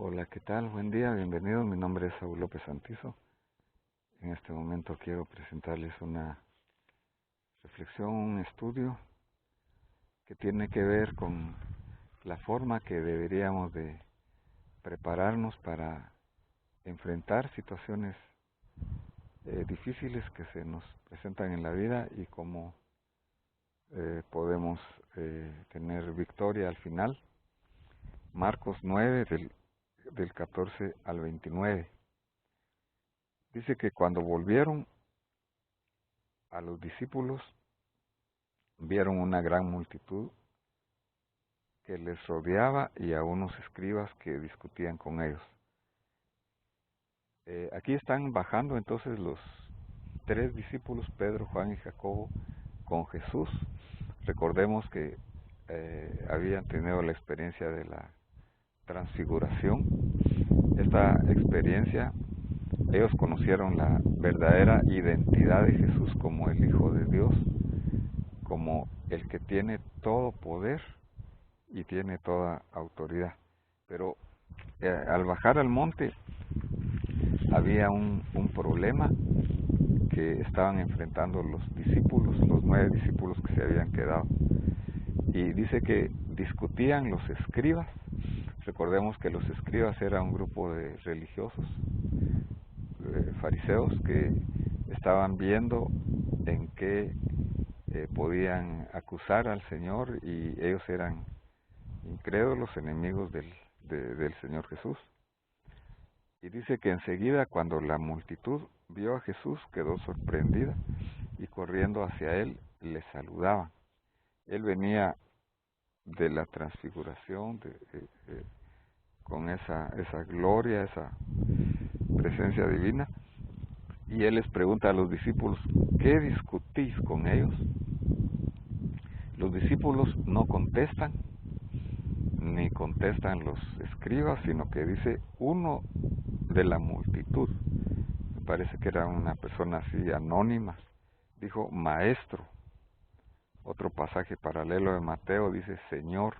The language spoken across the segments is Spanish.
Hola, ¿qué tal? Buen día, bienvenidos. Mi nombre es Saúl López Santizo. En este momento quiero presentarles una reflexión, un estudio que tiene que ver con la forma que deberíamos de prepararnos para enfrentar situaciones difíciles que se nos presentan en la vida y cómo podemos tener victoria al final. Marcos 9 del 14 al 29. Dice que cuando volvieron a los discípulos, vieron una gran multitud que les rodeaba y a unos escribas que discutían con ellos. Aquí están bajando entonces los tres discípulos, Pedro, Juan y Jacobo, con Jesús. Recordemos que habían tenido la experiencia de la transfiguración. Esta experiencia, ellos conocieron la verdadera identidad de Jesús como el Hijo de Dios, como el que tiene todo poder y tiene toda autoridad. Pero al bajar al monte había un problema que estaban enfrentando los discípulos, los 9 discípulos que se habían quedado. Y dice que discutían los escribas. Recordemos que los escribas eran un grupo de religiosos, fariseos, que estaban viendo en qué podían acusar al Señor, y ellos eran incrédulos, enemigos del Señor Jesús. Y dice que enseguida, cuando la multitud vio a Jesús, quedó sorprendida y corriendo hacia él le saludaban. Él venía de la transfiguración, con esa gloria, esa presencia divina, y él les pregunta a los discípulos: ¿qué discutís con ellos? Los discípulos no contestan, ni contestan los escribas, sino que dice uno de la multitud, me parece que era una persona así anónima, dijo: maestro. Otro pasaje paralelo de Mateo dice: Señor,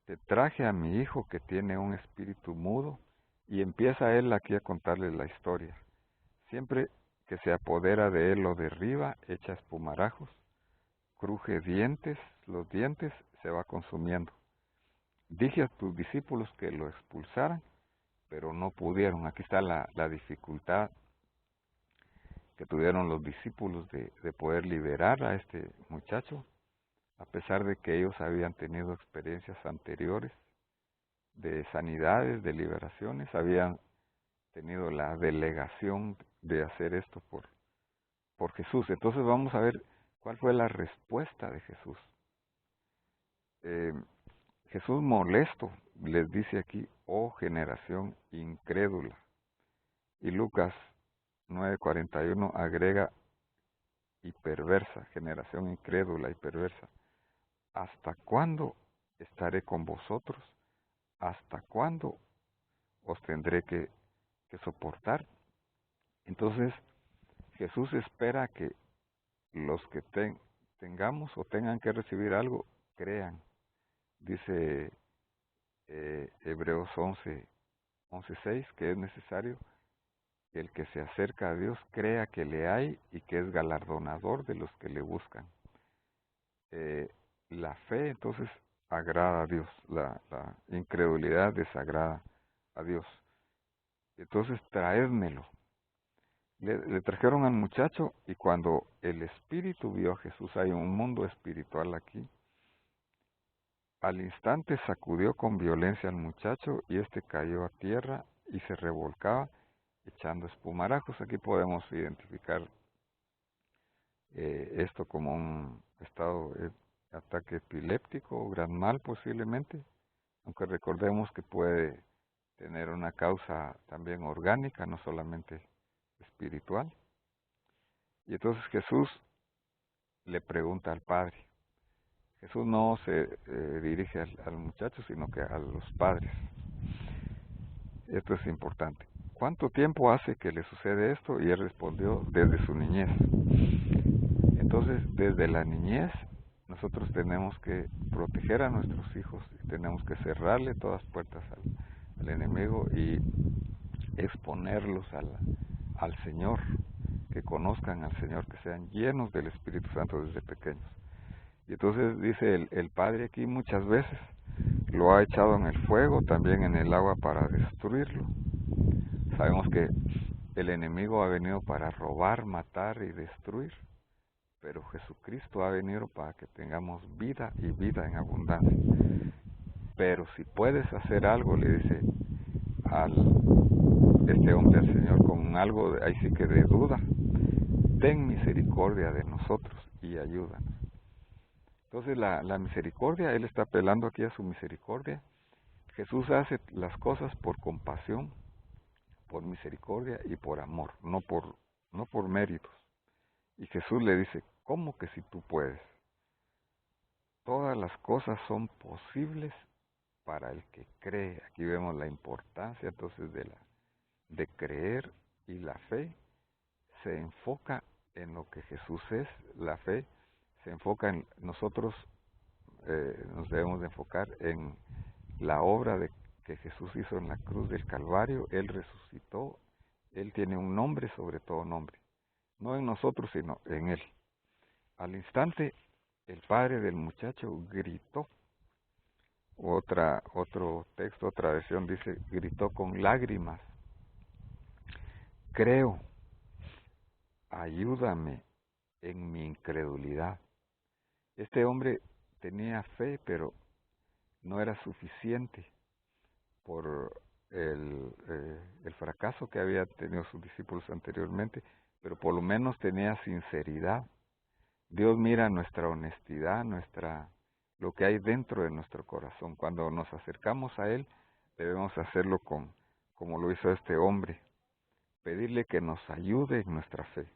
te traje a mi hijo que tiene un espíritu mudo, y empieza él aquí a contarles la historia. Siempre que se apodera de él lo derriba, echa espumarajos, cruje los dientes, se va consumiendo. Dije a tus discípulos que lo expulsaran, pero no pudieron. Aquí está la dificultad que tuvieron los discípulos de poder liberar a este muchacho, a pesar de que ellos habían tenido experiencias anteriores de sanidades, de liberaciones, habían tenido la delegación de hacer esto por Jesús. Entonces vamos a ver cuál fue la respuesta de Jesús. Jesús, molesto, les dice aquí: oh generación incrédula. Y Lucas 9:41 agrega: y perversa, generación incrédula y perversa, ¿hasta cuándo estaré con vosotros? ¿Hasta cuándo os tendré que soportar? Entonces Jesús espera que los que tengamos o tengan que recibir algo, crean. Dice Hebreos 11:6 que es necesario que el que se acerca a Dios crea que le hay y que es galardonador de los que le buscan. La fe entonces agrada a Dios, la incredulidad desagrada a Dios. Entonces traédmelo. Le trajeron al muchacho, y cuando el espíritu vio a Jesús, hay un mundo espiritual aquí, al instante sacudió con violencia al muchacho, y éste cayó a tierra y se revolcaba echando espumarajos. Aquí podemos identificar esto como un estado de ataque epiléptico o gran mal posiblemente, aunque recordemos que puede tener una causa también orgánica, no solamente espiritual. Y entonces Jesús le pregunta al Padre. Jesús no se dirige al muchacho, sino que a los padres. Esto es importante. ¿Cuánto tiempo hace que le sucede esto? Y él respondió: desde su niñez. Entonces, desde la niñez, nosotros tenemos que proteger a nuestros hijos y tenemos que cerrarle todas puertas al enemigo y exponerlos al Señor, que conozcan al Señor, que sean llenos del Espíritu Santo desde pequeños. Y entonces dice el Padre aquí muchas veces, lo ha echado en el fuego, también en el agua para destruirlo. Sabemos que el enemigo ha venido para robar, matar y destruir, pero Jesucristo ha venido para que tengamos vida y vida en abundancia. Pero si puedes hacer algo, le dice este hombre al Señor, con algo, ahí sí que de duda, ten misericordia de nosotros y ayúdanos. Entonces la misericordia, Él está apelando aquí a su misericordia. Jesús hace las cosas por compasión, por misericordia y por amor, no por méritos. Y Jesús le dice, ¿cómo que si tú puedes? Todas las cosas son posibles para el que cree. Aquí vemos la importancia entonces de creer, y la fe se enfoca en lo que Jesús es. La fe se enfoca en nosotros, nos debemos de enfocar en la obra que Jesús hizo en la cruz del Calvario. Él resucitó, Él tiene un nombre sobre todo nombre, no en nosotros sino en Él. Al instante el padre del muchacho gritó. Otro texto, otra versión dice, gritó con lágrimas, creo, ayúdame en mi incredulidad. Este hombre tenía fe, pero no era suficiente por el fracaso que había tenido sus discípulos anteriormente, pero por lo menos tenía sinceridad. Dios mira nuestra honestidad, lo que hay dentro de nuestro corazón. Cuando nos acercamos a Él, debemos hacerlo como lo hizo este hombre, pedirle que nos ayude en nuestra fe.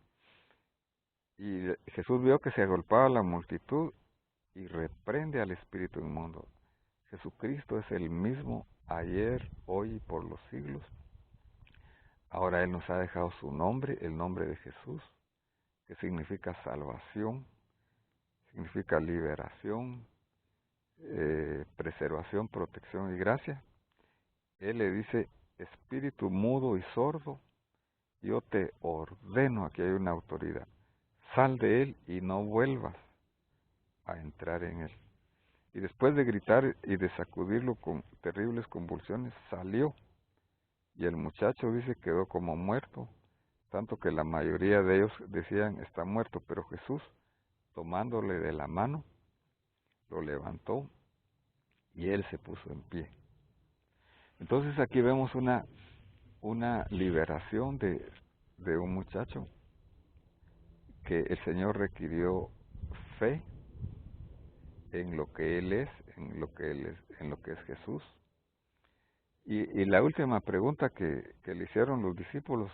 Y Jesús vio que se agolpaba la multitud y reprende al espíritu inmundo. Jesucristo es el mismo ayer, hoy y por los siglos. Ahora Él nos ha dejado su nombre, el nombre de Jesús, que significa salvación, significa liberación, preservación, protección y gracia. Él le dice, espíritu mudo y sordo, yo te ordeno, aquí hay una autoridad, sal de él y no vuelvas a entrar en él. Y después de gritar y de sacudirlo con terribles convulsiones, salió. Y el muchacho, dice, quedó como muerto, tanto que la mayoría de ellos decían, está muerto. Pero Jesús, tomándole de la mano, lo levantó y él se puso en pie. Entonces aquí vemos una liberación de un muchacho que el Señor requirió fe en lo que Él es, en lo que es Jesús. Y la última pregunta que le hicieron los discípulos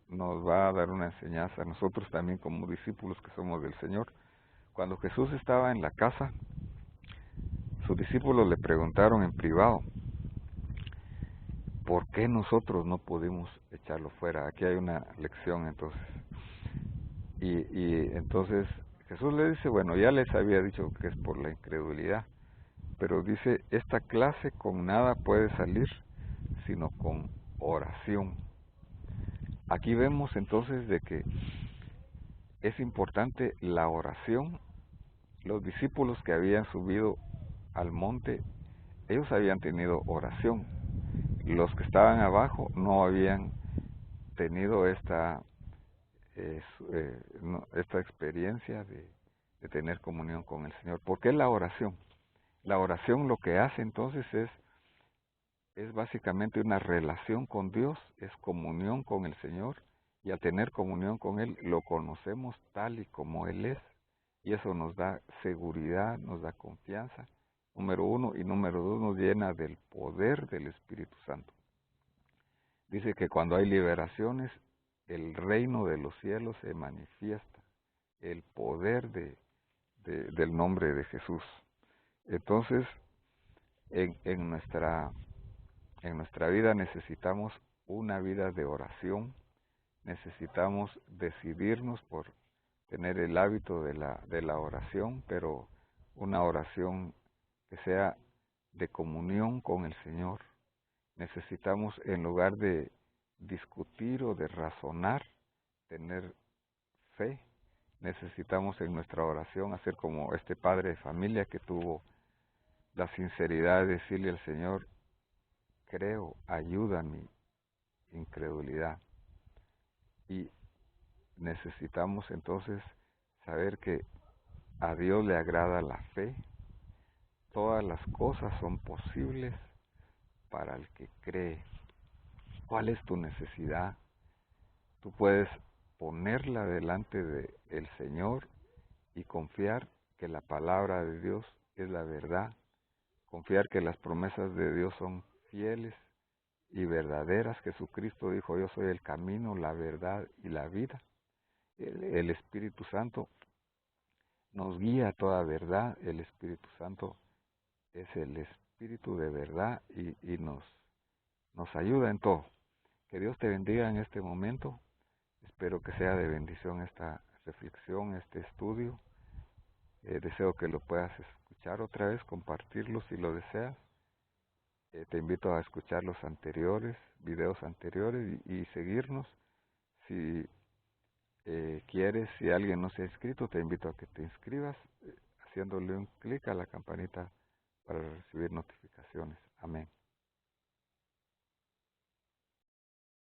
nos va a dar una enseñanza a nosotros también como discípulos que somos del Señor. Cuando Jesús estaba en la casa, sus discípulos le preguntaron en privado, ¿por qué nosotros no pudimos echarlo fuera? Aquí hay una lección entonces. Y entonces Jesús le dice, bueno, ya les había dicho que es por la incredulidad, pero dice, esta clase con nada puede salir, sino con oración. Aquí vemos entonces de que es importante la oración. Los discípulos que habían subido al monte, ellos habían tenido oración. Los que estaban abajo no habían tenido esta experiencia de tener comunión con el Señor. ¿Por qué la oración? La oración lo que hace entonces es básicamente una relación con Dios, es comunión con el Señor, y al tener comunión con Él lo conocemos tal y como Él es, y eso nos da seguridad, nos da confianza, número uno, y número dos, nos llena del poder del Espíritu Santo. Dice que cuando hay liberaciones, el reino de los cielos se manifiesta, el poder del nombre de Jesús. Entonces, en nuestra vida necesitamos una vida de oración, necesitamos decidirnos por tener el hábito de la oración, pero una oración que sea de comunión con el Señor Necesitamos, en lugar de discutir o de razonar, tener fe. Necesitamos en nuestra oración hacer como este padre de familia que tuvo la sinceridad de decirle al Señor, creo, ayuda a mi incredulidad. Y necesitamos entonces saber que a Dios le agrada la fe. Todas las cosas son posibles para el que cree. ¿Cuál es tu necesidad? Tú puedes ponerla delante del Señor y confiar que la palabra de Dios es la verdad, confiar que las promesas de Dios son fieles y verdaderas. Jesucristo dijo, yo soy el camino, la verdad y la vida. El Espíritu Santo nos guía a toda verdad. El Espíritu Santo es el Espíritu de verdad y nos ayuda en todo. Que Dios te bendiga en este momento. Espero que sea de bendición esta reflexión, este estudio. Deseo que lo puedas escuchar otra vez, compartirlo si lo deseas. Te invito a escuchar los anteriores, videos anteriores y seguirnos. Si quieres, si alguien no se ha inscrito, te invito a que te inscribas haciéndole un clic a la campanita para recibir notificaciones. Amén.